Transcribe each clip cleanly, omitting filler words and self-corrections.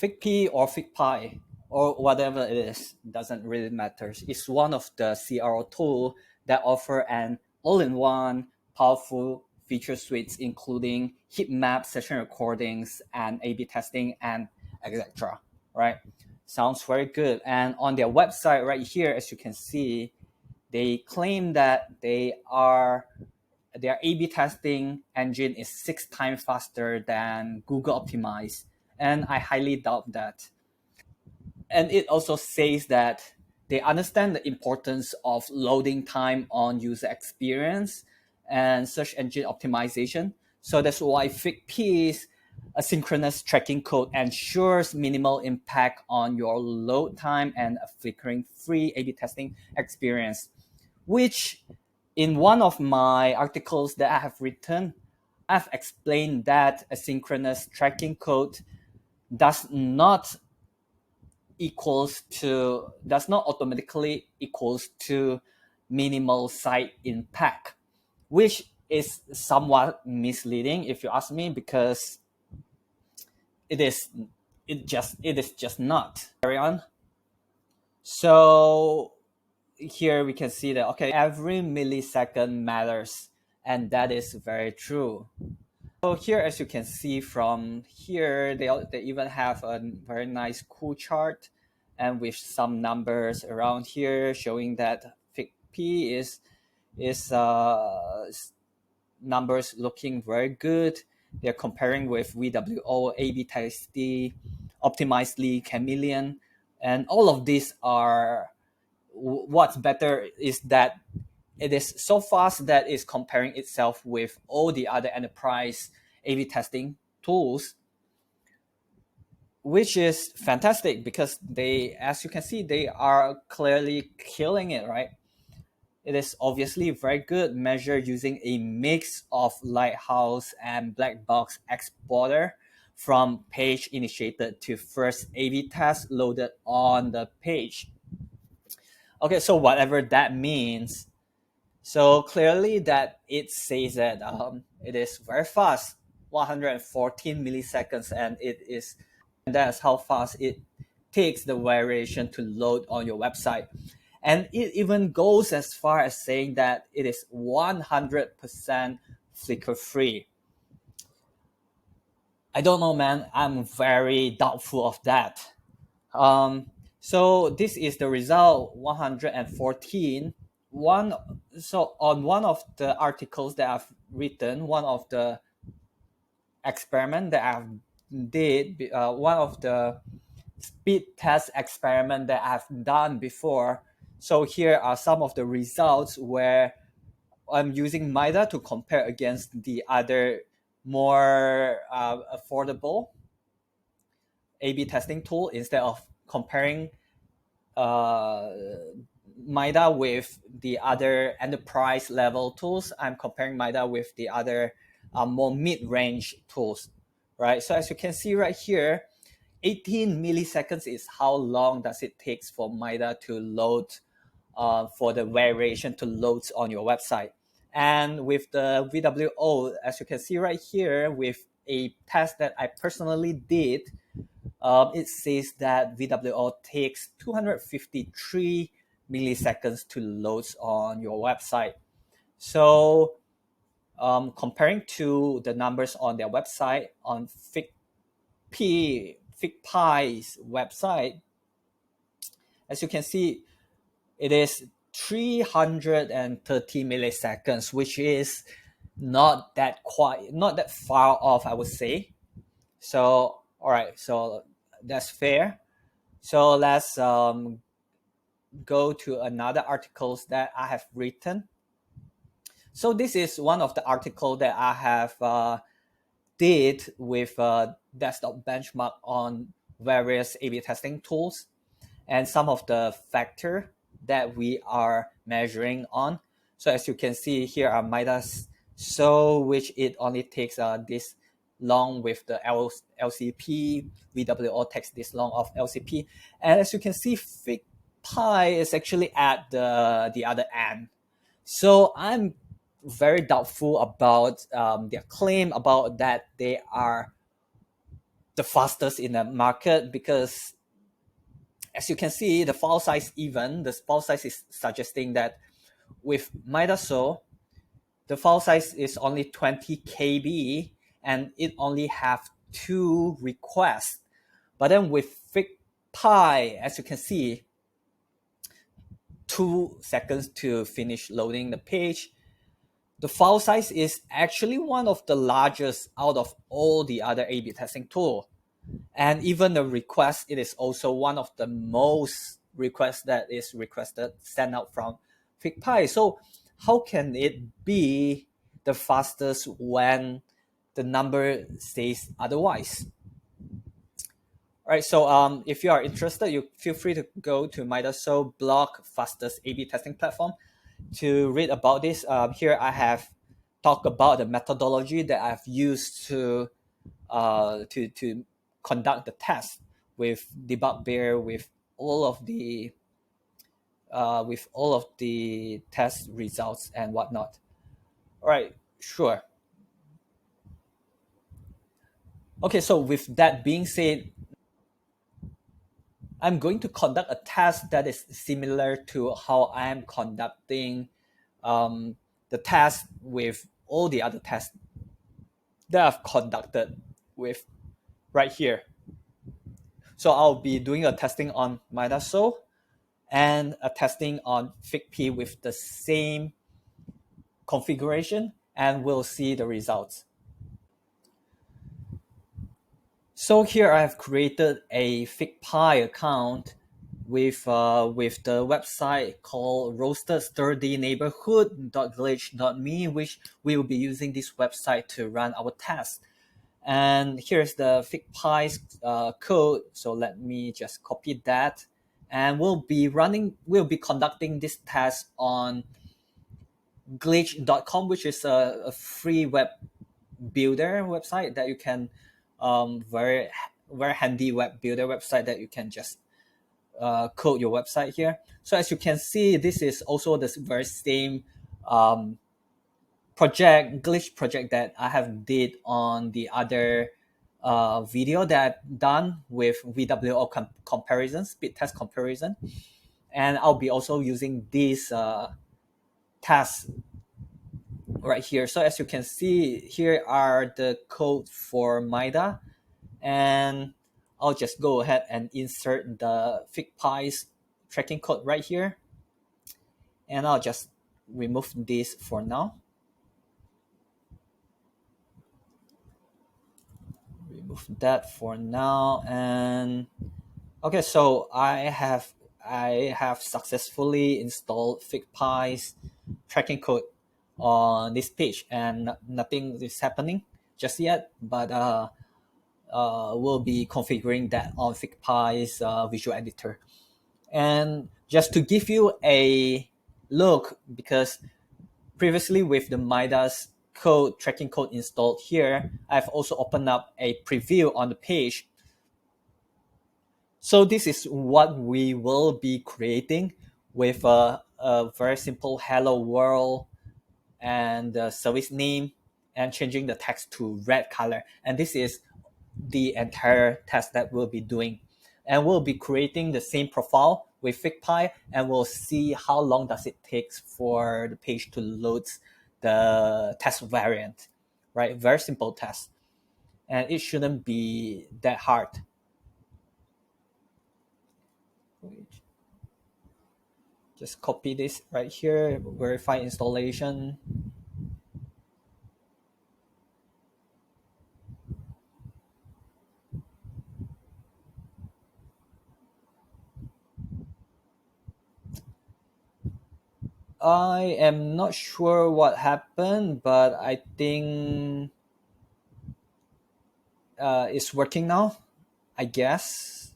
FigPii or FigPii or whatever it is doesn't really matter. It's one of the CRO tool that offer an all-in-one powerful feature suites, including heat map, session recordings, and A/B testing, and etc. Right? Sounds very good. And on their website right here, as you can see, they claim that their A/B testing engine is 6 times faster than Google Optimize, and I highly doubt that. And it also says that they understand the importance of loading time on user experience and search engine optimization. So that's why FigPii's asynchronous tracking code ensures minimal impact on your load time and a flickering free A/B testing experience, which in one of my articles that I have written, I've explained that asynchronous tracking code does not does not automatically equals to minimal site impact, which is somewhat misleading if you ask me, because it is it is just not. Carry on. So here we can see that okay, every millisecond matters, and that is very true. So here, as you can see from here, they even have a very nice cool chart, and with some numbers around here showing that FigPii is numbers looking very good. They're comparing with VWO, A/B Tasty, Optimizely, Chameleon, and all of these are. What's better is that it is so fast that it's comparing itself with all the other enterprise A/B testing tools, which is fantastic because they, as you can see, they are clearly killing it, right? It is obviously very good measured using a mix of Lighthouse and black box exporter from page initiated to first A/B test loaded on the page. Okay, so whatever that means, so clearly that it says that it is very fast, 114 milliseconds, and that's how fast it takes the variation to load on your website. And it even goes as far as saying that it is 100% flicker free. I don't know, man. I'm very doubtful of that. So this is the result, 114. So on one of the articles that I've written, one of the experiment that I've did, one of the speed test experiment that I've done before. So here are some of the results where I'm using MIDA to compare against the other more affordable A/B testing tool instead of comparing uh, MIDA with the other enterprise level tools. I'm comparing MIDA with the other more mid-range tools, right? So as you can see right here, 18 milliseconds is how long does it takes for MIDA to load, for the variation to load on your website. And with the VWO, as you can see right here, with a test that I personally did, it says that VWO takes 253 milliseconds to load on your website. So comparing to the numbers on their website, on FigPii's website, as you can see, it is 330 milliseconds, which is not that far off, I would say. So all right, so that's fair. So let's go to another articles that I have written. So this is one of the article that I have did with desktop benchmark on various A/B testing tools and some of the factor that we are measuring on. So as you can see here are MIDAS, so which it only takes this long with the LCP, VWO takes this long of LCP, and as you can see, FigPii is actually at the other end. So I'm very doubtful about their claim about that they are the fastest in the market because, as you can see, the file size is suggesting that with Midaso, the file size is only 20 KB and it only have two requests. But then with FigPii, as you can see, 2 seconds to finish loading the page. The file size is actually one of the largest out of all the other A/B testing tool. And even the request, it is also one of the most requests that is requested sent out from FigPii. So how can it be the fastest when the number says otherwise? All right, so if you are interested, you feel free to go to Midaso blog, fastest A/B testing platform, to read about this. Here I have talked about the methodology that I've used to conduct the test with debug bear with all of the test results and whatnot. All right, sure. Okay, so with that being said, I'm going to conduct a test that is similar to how I am conducting the test with all the other tests that I've conducted with right here. So I'll be doing a testing on Midaso and a testing on FigPii with the same configuration, and we'll see the results. So here I've created a FigPii account with the website called roastedsturdy.neighborhood.glitch.me, which we will be using this website to run our test. And here's the FigPii's code. So let me just copy that, and we'll be conducting this test on glitch.com, which is a free web builder website that you can very very handy web builder website that you can just code your website here. So as you can see, this is also the very same glitch project that I have did on the other video that I've done with VWO comparison, speed test comparison. And I'll be also using this task right here. So as you can see, here are the code for MIDA, and I'll just go ahead and insert the FigPii's tracking code right here, and I'll just remove this for now. Remove that for now, and okay, so I have successfully installed FigPii's tracking code on this page, and nothing is happening just yet, but we'll be configuring that on FigPii's visual editor. And just to give you a look, because previously with the Midas tracking code installed here, I've also opened up a preview on the page. So this is what we will be creating with a very simple hello world and the service name, and changing the text to red color. And this is the entire test that we'll be doing. And we'll be creating the same profile with FigPii, and we'll see how long does it take for the page to load the test variant, right? Very simple test. And it shouldn't be that hard. Just copy this right here, verify installation. I am not sure what happened, but I think it's working now, I guess.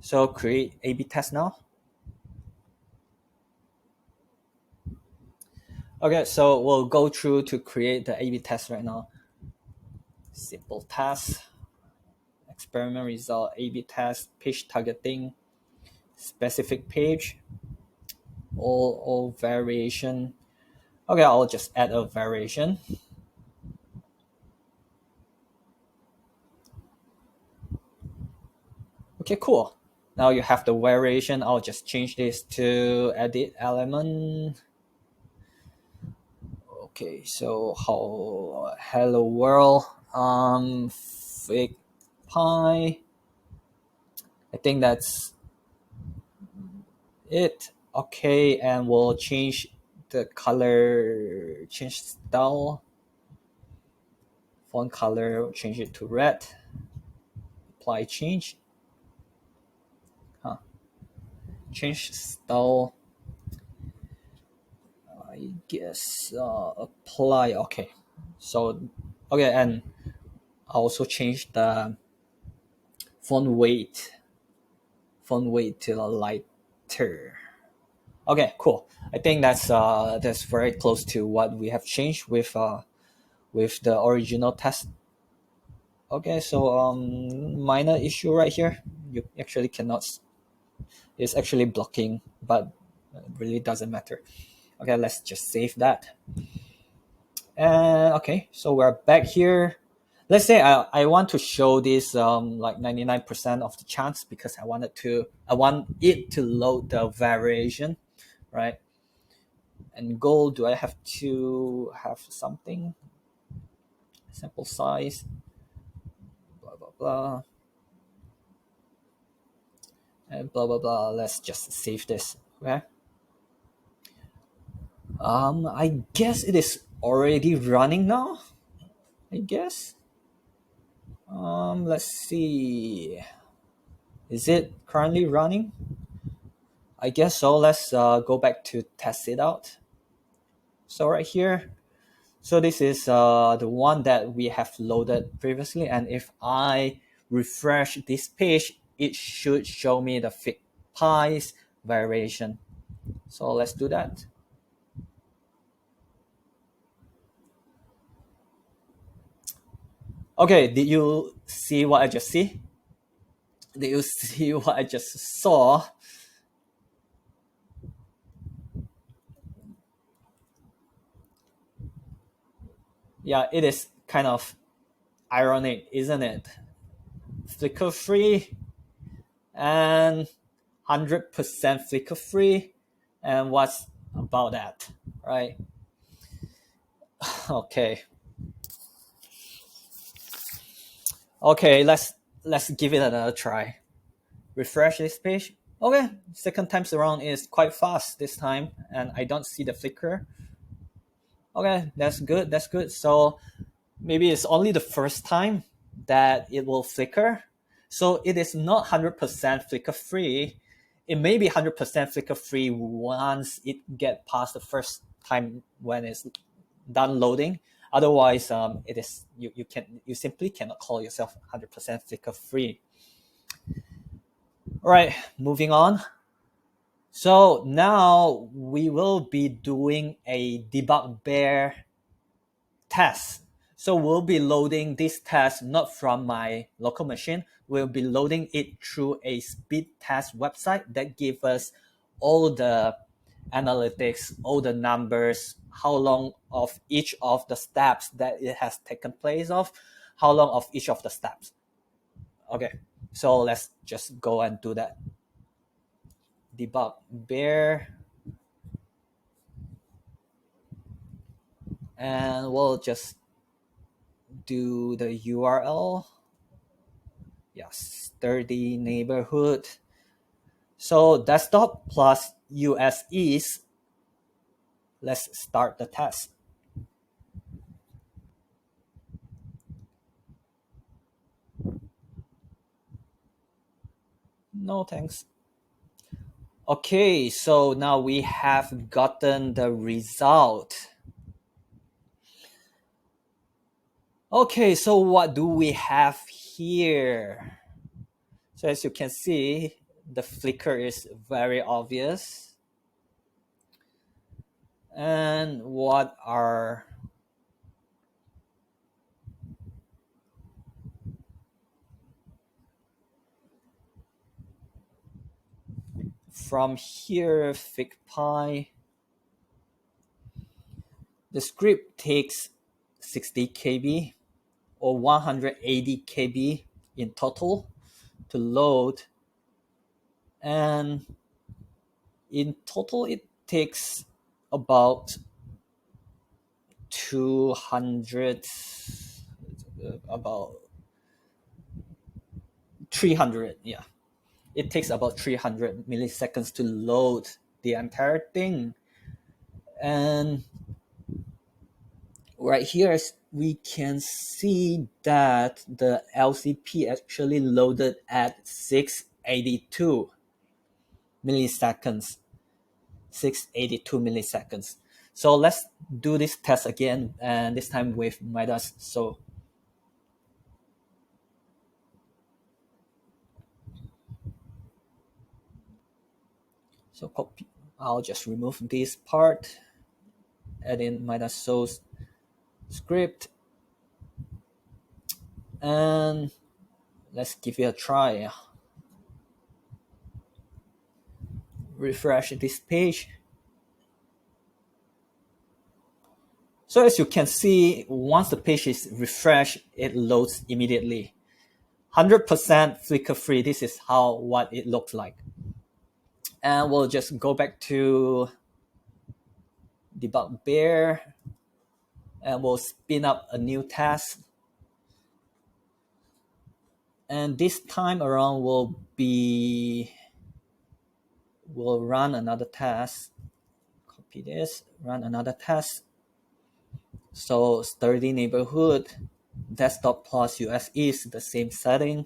So create A/B test now. Okay, so we'll go through to create the A/B test right now. Simple task, experiment result, A/B test, page targeting, specific page, all variation. Okay, I'll just add a variation. Okay, cool. Now you have the variation. I'll just change this to edit element. Okay, so how hello world fig pie. I think that's it. Okay, and we'll change the color, change style, font color, change it to red. Apply change. Huh. Change style. I guess apply. Okay, so okay, and I also change the font weight. Font weight to a lighter. Okay, cool. I think that's very close to what we have changed with the original test. Okay, so minor issue right here. You actually cannot. It's actually blocking, but it really doesn't matter. Okay, let's just save that. And okay, so we're back here. Let's say I want to show this like 99% of the chance because I want it to load the variation, right? And goal, do I have to have something? Sample size, blah blah blah, and blah blah blah. Let's just save this. Okay. I guess it is already running now. I guess. Let's see. Is it currently running? I guess so. Let's go back to test it out. So right here, so this is the one that we have loaded previously, and if I refresh this page, it should show me the FigPii's variation. So let's do that. Okay, did you see what I just see? Did you see what I just saw? Yeah, it is kind of ironic, isn't it? Flicker free and 100% flicker free, and what's about that, right? Okay, okay, let's give it another try. Refresh this page. Okay, second time around is quite fast this time, and I don't see the flicker. Okay, that's good, that's good. So maybe it's only the first time that it will flicker. So it is not 100% flicker free. It may be 100% flicker free once it get past the first time when it's done loading. Otherwise, it is you simply cannot call yourself 100% flicker free. All right, moving on. So now we will be doing a debug bear test. So we'll be loading this test not from my local machine. We'll be loading it through a speed test website that gives us all the analytics, all the numbers, how long of each of the steps that it has taken place of, how long of each of the steps. Okay, so let's just go and do that. Debug bear, and we'll just do the URL. Yes, sturdy neighborhood. So desktop plus US East. Let's start the test. No thanks. Okay, so now we have gotten the result. Okay, so what do we have here? So as you can see, the flicker is very obvious. And what are from here, FigPii. The script takes 60 KB or 180 KB in total to load And in total, it takes about 200, about 300, yeah. It takes about 300 milliseconds to load the entire thing. And right here, we can see that the LCP actually loaded at 682 milliseconds. 682 milliseconds. So let's do this test again, and this time with Midas. So copy. I'll just remove this part, add in Midas source script, and let's give it a try. Refresh this page. So as you can see, once the page is refreshed, it loads immediately. 100% flicker free. This is what it looks like. And we'll just go back to debug bear, and we'll spin up a new task. And this time around we'll run another task. Copy this, run another task. So sturdy neighborhood, desktop plus US is the same setting.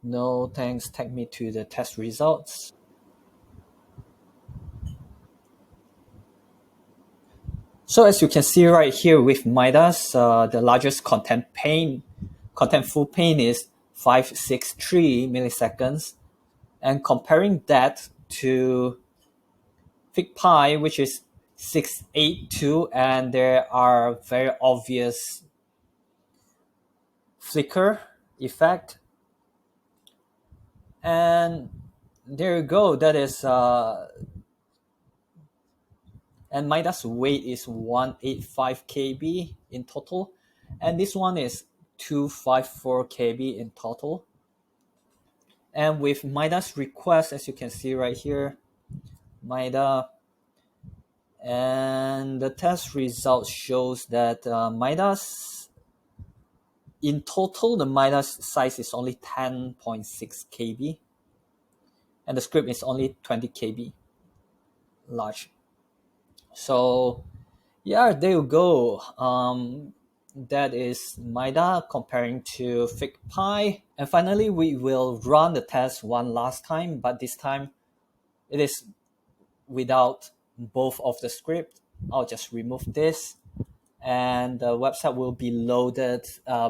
No thanks, take me to the test results. So as you can see right here with Midas, the largest contentful pane is 563 milliseconds. And comparing that to FigPii, which is 682, and there are very obvious flicker effect. And there you go. That is, and Midas weight is 185 KB in total, and this one is 254 KB in total. And with Midas request, as you can see right here, Midas, and the test result shows that Midas, in total, the Midas size is only 10.6 KB, and the script is only 20 KB large. So yeah, there you go. That is Midas comparing to FigPii. And finally, we will run the test one last time, but this time it is without both of the script. I'll just remove this, and the website will be loaded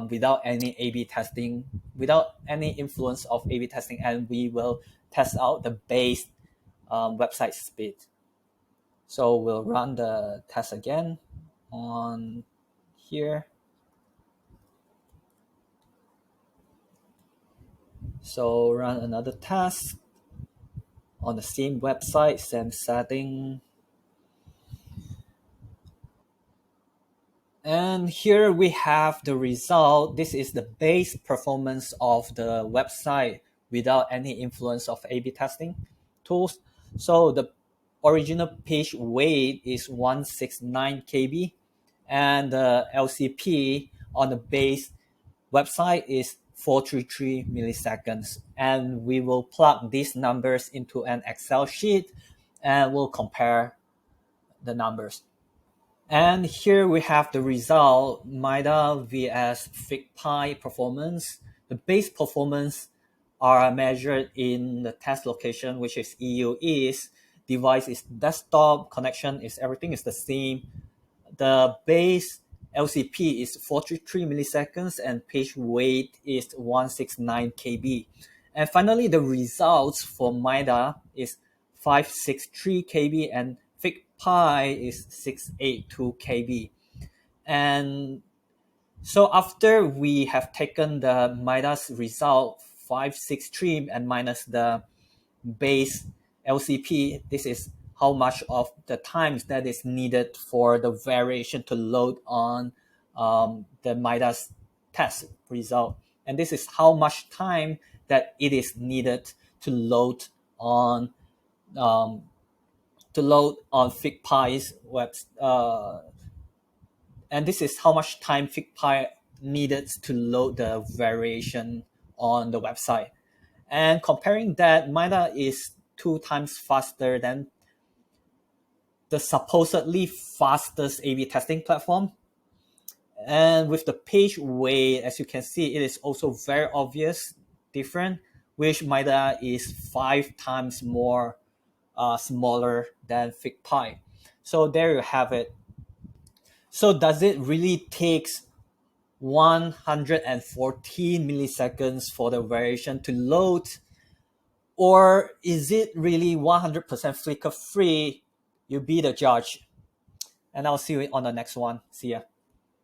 without any A/B testing, without any influence of A/B testing, and we will test out the base website speed. So we'll run the test again on here. So run another test on the same website, same setting. And here we have the result. This is the base performance of the website without any influence of A/B testing tools. So the original page weight is 169 KB, and the LCP on the base website is 433 milliseconds. And we will plug these numbers into an Excel sheet, and we'll compare the numbers. And here we have the result, Midas vs FigPii performance. The base performance are measured in the test location, which is EU East. Device is desktop, connection is everything is the same. The base LCP is 43 milliseconds and page weight is 169 KB. And finally, the results for Midas is 563 KB and FigPii is 682 KB. And so after we have taken the Midas result 563 and minus the base LCP, this is how much of the times that is needed for the variation to load on the Midas test result. And this is how much time that it is needed to load on um, FigPii's web, and this is how much time FigPii needed to load the variation on the website. And comparing that, Mida is 2 times faster than the supposedly fastest A/B testing platform. And with the page weight, as you can see, it is also very obvious different, which Mida is 5 times more smaller than FigPii. So there you have it. So does it really takes 114 milliseconds for the variation to load, or is it really 100% flicker free? You be the judge. And I'll see you on the next one. See ya.